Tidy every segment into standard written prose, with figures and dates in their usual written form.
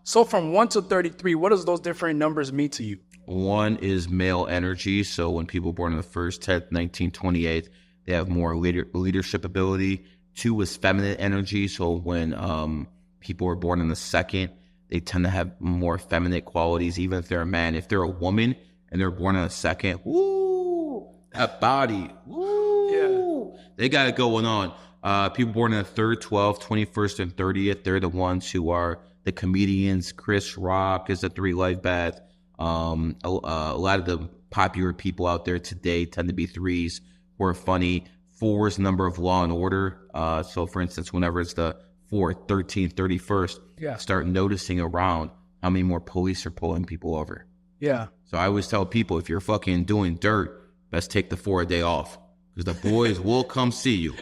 So from 1 to 33, what does those different numbers mean to you? 1 is male energy. So when people born on the 1st, 10th, 19th, 28th, they have more leadership ability. 2 is feminine energy. So when people are born on the 2nd, they tend to have more feminine qualities, even if they're a man. If they're a woman and they're born on the 2nd, woo, that body, woo, they got it going on. People born on the 3rd, 12th, 21st, and 30th, they're the ones who are the comedians. Chris Rock is a 3 life path. A lot of the popular people out there today tend to be 3s who are funny. 4 is the number of law and order. So for instance, whenever it's the 4th, 13th, 31st, start noticing around how many more police are pulling people over. Yeah. So I always tell people, if you're fucking doing dirt, best take the 4 day off, because the boys will come see you.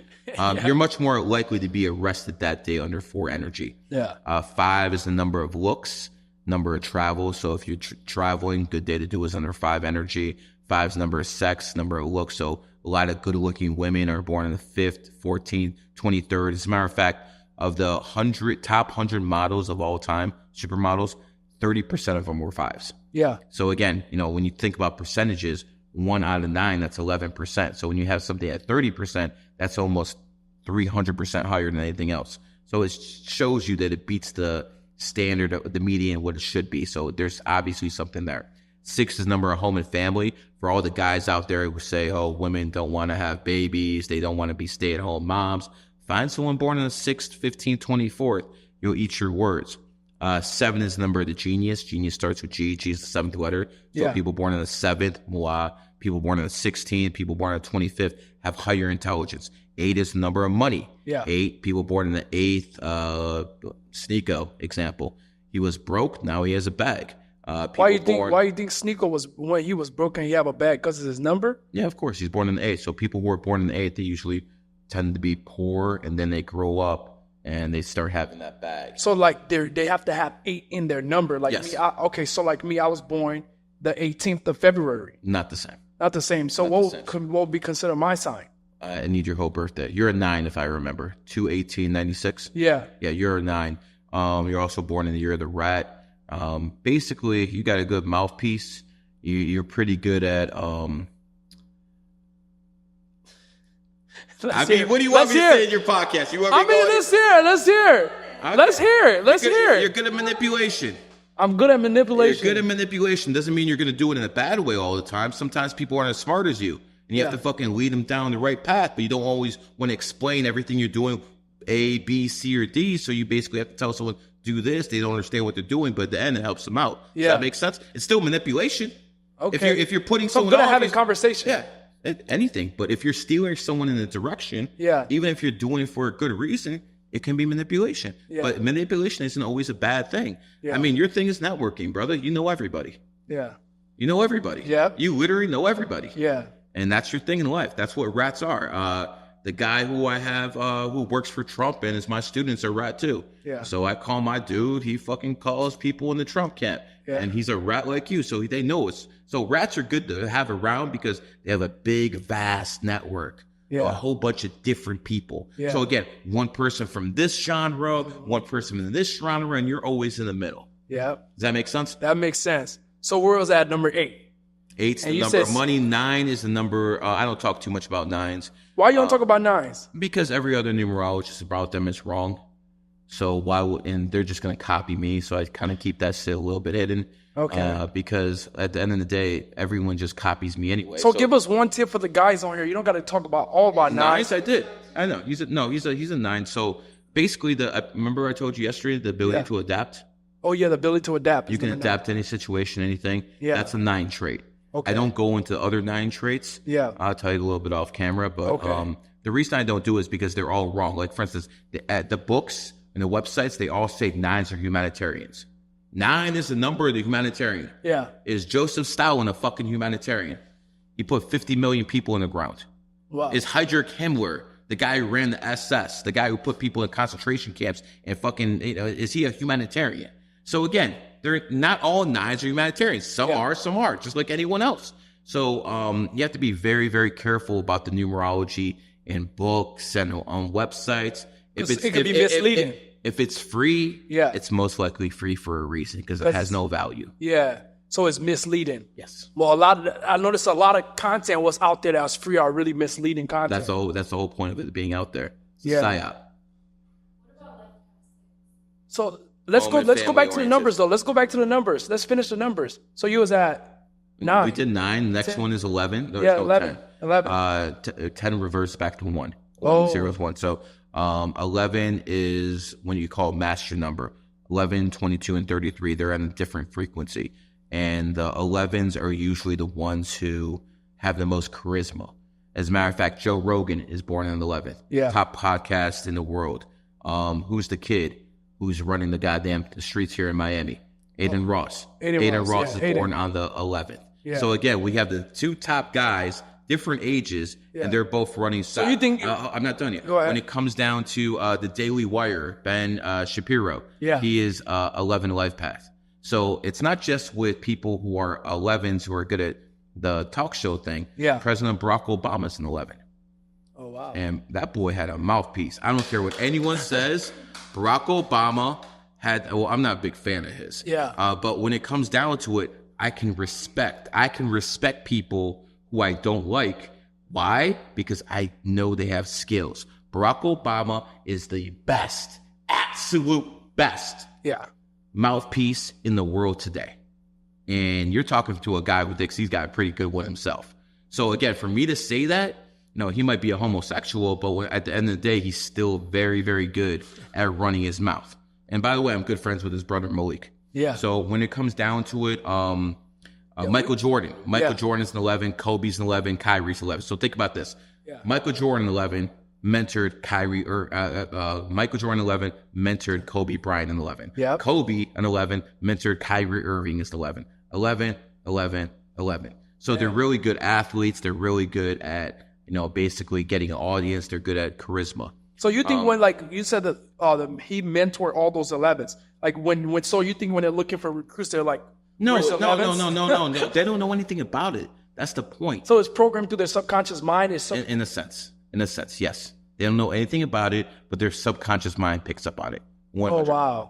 You're much more likely to be arrested that day under 4 energy. Yeah. 5 is the number of looks, number of travel. So if you're traveling, good day to do is under 5 energy. 5 is number of sex, number of looks. So a lot of good looking women are born on the 5th, 14th, 23rd. As a matter of fact, of the top 100 models of all time, supermodels, 30% of them were 5s. Yeah. So again, when you think about percentages, 1 out of 9, that's 11%. So when you have something at 30%, that's almost 300% higher than anything else. So it shows you that it beats the standard of the median, what it should be. So there's obviously something there. 6 is number of home and family. For all the guys out there who say, oh, women don't want to have babies, they don't want to be stay-at-home moms, find someone born on the 6th, 15th, 24th. You'll eat your words. 7 is the number of the genius. Genius starts with G. G is the 7th letter. So people born on the 7th, Mua. People born on the 16th, people born on the 25th have higher intelligence. 8 is the number of money. Yeah. 8, people born in the 8th, Sneeko, example. He was broke, now he has a bag. Why you think Sneeko was, when he was broken, he have a bag? Because of his number? Yeah, of course. He's born in the 8th. So people who are born in the 8th, they usually tend to be poor, and then they grow up and they start having that bag. So like they have to have 8 in their number. Like yes. Me, so like me, I was born the 18th of February. Not the same. Not the same. So what would be considered my sign? I need your whole birthday. You're a 9, if I remember. 2/18/96. Yeah. Yeah, you're a 9. You're also born in the year of the rat. Basically, you got a good mouthpiece. You're pretty good at. I mean, what do you want me to say in your podcast? Let's hear it. Let's hear it. You're good at manipulation. I'm good at manipulation. You're good at manipulation. Doesn't mean you're going to do it in a bad way all the time. Sometimes people aren't as smart as you. And you have to fucking lead them down the right path. But you don't always want to explain everything you're doing, A, B, C, or D. So you basically have to tell someone, do this. They don't understand what they're doing. But at the end, it helps them out. Yeah. Does that make sense? It's still manipulation. Okay. If you're putting someone off. I'm good at having conversation. Yeah. Anything. But if you're steering someone in a direction, even if you're doing it for a good reason, it can be manipulation. Yeah. But manipulation isn't always a bad thing. Yeah. I mean, your thing is networking, brother. You know everybody. Yeah. You know everybody. Yeah. You literally know everybody. Yeah. And that's your thing in life. That's what rats are. The guy who I have who works for Trump and is my students are rat too. Yeah. So I call my dude. He fucking calls people in the Trump camp. Yeah. And he's a rat like you. So they know it's. So rats are good to have around because they have a big, vast network. Yeah. A whole bunch of different people. Yeah. So again, one person from this genre, one person in this genre, and you're always in the middle. Yeah. Does that make sense? That makes sense. So where was that number 8? 8's the number of money. 9 is the number. I don't talk too much about 9s. Why you don't talk about 9s? Because every other numerologist about them is wrong. So and they're just going to copy me. So I kind of keep that shit a little bit hidden. Okay. Because at the end of the day, everyone just copies me anyway. So give us one tip for the guys on here. You don't got to talk about 9s. I did. I know. He's a 9. So basically, remember I told you yesterday the ability to adapt. Oh yeah, the ability to adapt. You can adapt to any situation, anything. Yeah. That's a 9 trait. Okay. I don't go into other 9 traits. Yeah. I'll tell you a little bit off camera, but the reason I don't do it is because they're all wrong. Like for instance, the books and the websites, they all say 9s are humanitarians. 9 is the number of the humanitarian. Yeah. Is Joseph Stalin a fucking humanitarian? He put 50 million people in the ground. Wow. Is Heinrich Himmler, the guy who ran the SS, the guy who put people in concentration camps and fucking, is he a humanitarian? So again, they're not all 9s are humanitarians. Some are, some aren't, just like anyone else. So you have to be very, very careful about the numerology in books and on websites. It could be misleading. if it's free, Yeah. it's most likely free for a reason because it has no value. Yeah. So it's misleading. Yes. Well, I noticed a lot of content was out there that was free are really misleading content. That's the whole point of it being out there. It's Yeah. psyop. So let's go back to the numbers though. Let's go back to the numbers. Let's finish the numbers. So you was at 9. We did 9. Next 10. One is 11. Yeah, 11. 10 reverse back to 1. Oh. 0 is 1. So 11 is when you call master number. 11, 22, and 33, they're at a different frequency. And the 11s are usually the ones who have the most charisma. As a matter of fact, Joe Rogan is born on the 11th. Yeah. Top podcast in the world. Who's the kid who's running the streets here in Miami? Aiden Ross. Aiden Ross is born on the 11th. Yeah. So again, we have the 2 top guys, different ages, and they're both running. So you think I'm not done yet. Go ahead. When it comes down to the Daily Wire, Ben Shapiro, he is 11 life path. So it's not just with people who are 11s who are good at the talk show thing. Yeah. President Barack Obama's an 11. Oh, wow. And that boy had a mouthpiece. I don't care what anyone says. Barack Obama had, well, I'm not a big fan of his. Yeah. But when it comes down to it, I can respect people who I don't like. Why? Because I know they have skills. Barack Obama is the best, absolute best mouthpiece in the world today. And you're talking to a guy who thinks he's got pretty good one himself. So again, for me to say that, no, he might be a homosexual, but at the end of the day, he's still very, very good at running his mouth. And by the way, I'm good friends with his brother, Malik. Yeah. So when it comes down to it, Michael Jordan. Michael Jordan's an 11, Kobe's an 11, Kyrie's 11. So think about this. Yeah. Michael Jordan, 11, mentored Kyrie, Michael Jordan, 11, mentored Kobe Bryant, an 11. Yeah. Kobe, an 11, mentored Kyrie Irving, is 11. 11, 11, 11. So they're really good athletes. They're really good at, basically getting an audience. They're good at charisma. So you think when, like you said that he mentored all those 11s, like so you think when they're looking for recruits, they're like, no. They don't know anything about it. That's the point. So it's programmed through their subconscious mind. In a sense, yes. They don't know anything about it, but their subconscious mind picks up on it. 100.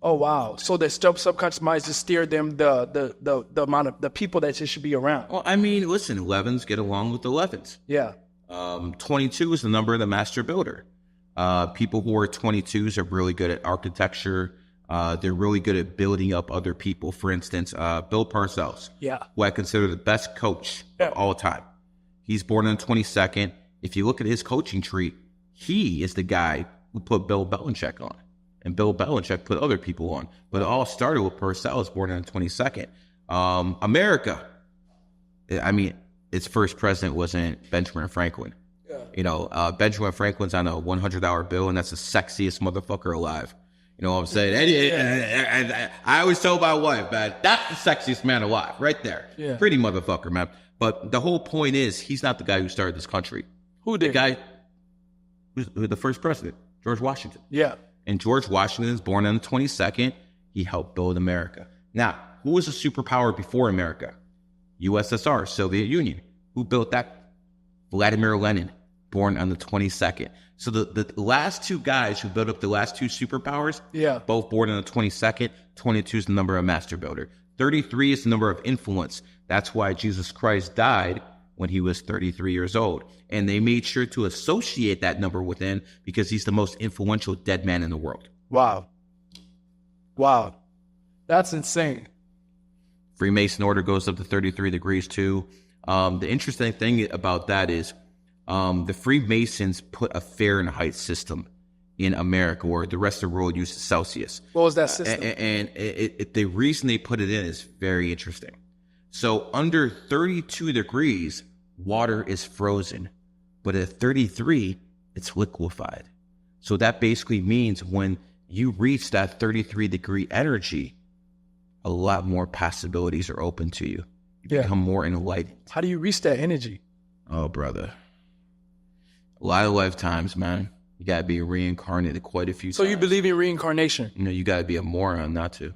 Oh wow! So the subconscious mind just steer them the amount of the people that they should be around. Well, I mean, listen, 11s get along with 11s. Yeah. 22 is the number of the master builder. People who are 22s are really good at architecture. They're really good at building up other people. For instance, Bill Parcells, who I consider the best coach of all time. He's born on the 22nd. If you look at his coaching tree, he is the guy who put Bill Belichick on. And Bill Belichick put other people on. But it all started with Parcells, born on the 22nd. America, I mean, its first president wasn't Benjamin Franklin. Benjamin Franklin's on a $100 bill, and that's the sexiest motherfucker alive. You know what I'm saying? And I always tell my wife, man, that's the sexiest man alive, right there. Yeah. Pretty motherfucker, man. But the whole point is, he's not the guy who started this country. Who did? The guy who's the first president, George Washington. Yeah. And George Washington is born on the 22nd. He helped build America. Now, who was a superpower before America? USSR, Soviet Union. Who built that? Vladimir Lenin, born on the 22nd. So the last 2 guys who built up the last 2 superpowers, both born on the 22nd. 22 is the number of master builder. 33 is the number of influence. That's why Jesus Christ died when he was 33 years old. And they made sure to associate that number with him because he's the most influential dead man in the world. Wow. That's insane. Freemason order goes up to 33 degrees too. The interesting thing about that is the Freemasons put a Fahrenheit system in America, where the rest of the world uses Celsius. What was that system? And the reason they put it in is very interesting. So under 32 degrees, water is frozen. But at 33, it's liquefied. So that basically means when you reach that 33 degree energy, a lot more possibilities are open to you. You become more enlightened. How do you reach that energy? Oh, brother. A lot of lifetimes, man. You got to be reincarnated quite a few times. So you believe in reincarnation? You got to be a moron not to.